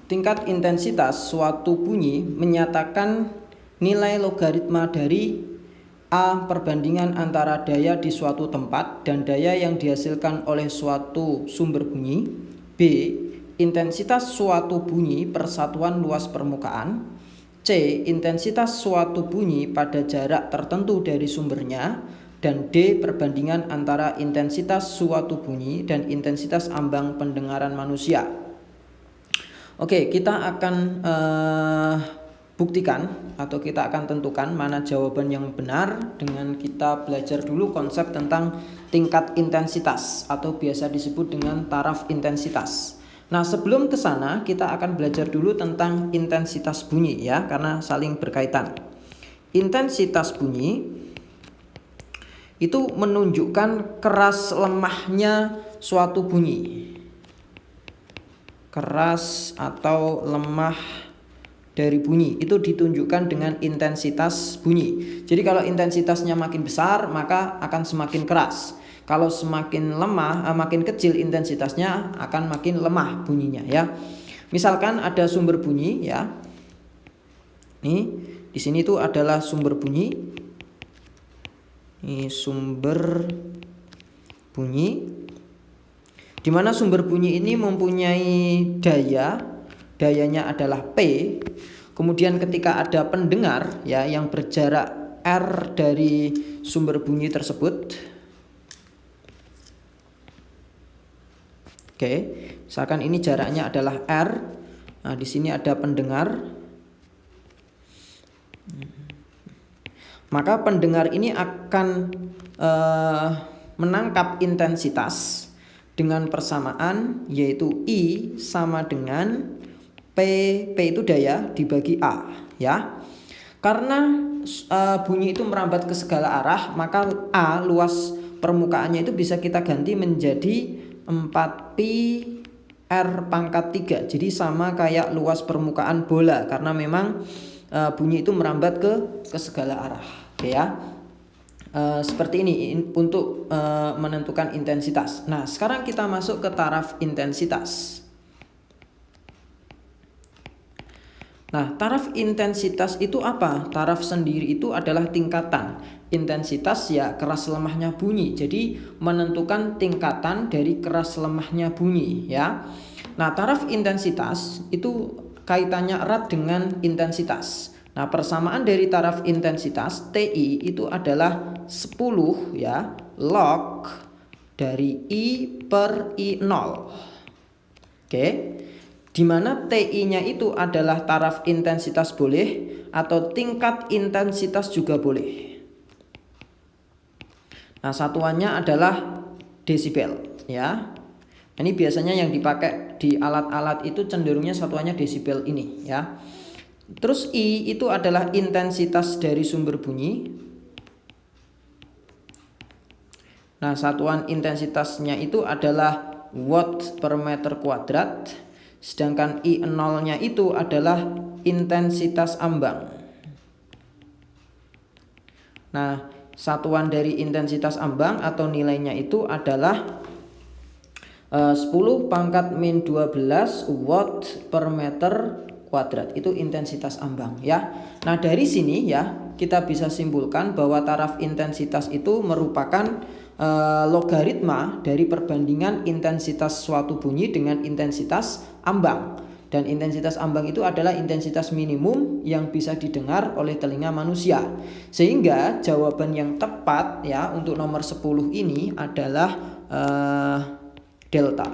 tingkat intensitas suatu bunyi menyatakan nilai logaritma dari A perbandingan antara daya di suatu tempat dan daya yang dihasilkan oleh suatu sumber bunyi. B. Intensitas suatu bunyi per satuan luas permukaan. C. Intensitas suatu bunyi pada jarak tertentu dari sumbernya. Dan D. Perbandingan antara intensitas suatu bunyi dan intensitas ambang pendengaran manusia. Oke, kita akan buktikan atau kita akan tentukan mana jawaban yang benar dengan kita belajar dulu konsep tentang tingkat intensitas atau biasa disebut dengan taraf intensitas. Nah, sebelum ke sana kita akan belajar dulu tentang intensitas bunyi ya, karena saling berkaitan. Intensitas bunyi itu menunjukkan keras lemahnya suatu bunyi. Keras atau lemah dari bunyi itu ditunjukkan dengan intensitas bunyi. Jadi kalau intensitasnya makin besar maka akan semakin keras. Kalau semakin lemah, makin kecil intensitasnya akan makin lemah bunyinya ya. Misalkan ada sumber bunyi ya. Nih, di sini tuh adalah sumber bunyi. Ini sumber bunyi, di mana sumber bunyi ini mempunyai dayanya adalah P. Kemudian ketika ada pendengar ya yang berjarak R dari sumber bunyi tersebut. Oke, misalkan ini jaraknya adalah R. Nah, di sini ada pendengar. Maka pendengar ini akan menangkap intensitas dengan persamaan, yaitu I sama dengan P itu daya dibagi A ya. Karena bunyi itu merambat ke segala arah, maka A luas permukaannya itu bisa kita ganti menjadi 4pi R pangkat 3. Jadi sama kayak luas permukaan bola, karena memang bunyi itu merambat ke segala arah. Oke ya. Seperti ini untuk menentukan intensitas. Nah, sekarang kita masuk ke taraf intensitas. Nah, taraf intensitas itu apa? Taraf sendiri itu adalah tingkatan. Intensitas ya keras lemahnya bunyi. Jadi menentukan tingkatan dari keras lemahnya bunyi ya. Nah, taraf intensitas itu kaitannya erat dengan intensitas. Nah, persamaan dari taraf intensitas TI itu adalah 10 ya log dari I per I0. Oke. Di mana TI-nya itu adalah taraf intensitas boleh atau tingkat intensitas juga boleh. Nah, satuannya adalah desibel ya. Ini biasanya yang dipakai di alat-alat itu cenderungnya satuannya desibel ini ya. Terus I itu adalah intensitas dari sumber bunyi. Nah, satuan intensitasnya itu adalah watt per meter kuadrat. Sedangkan I0-nya itu adalah intensitas ambang. Nah, satuan dari intensitas ambang atau nilainya itu adalah 10 pangkat min 12 watt per meter kuadrat. Itu intensitas ambang ya. Nah, dari sini ya kita bisa simpulkan bahwa taraf intensitas itu merupakan logaritma dari perbandingan intensitas suatu bunyi dengan intensitas ambang. Dan intensitas ambang itu adalah intensitas minimum yang bisa didengar oleh telinga manusia. Sehingga jawaban yang tepat ya untuk nomor 10 ini adalah delta.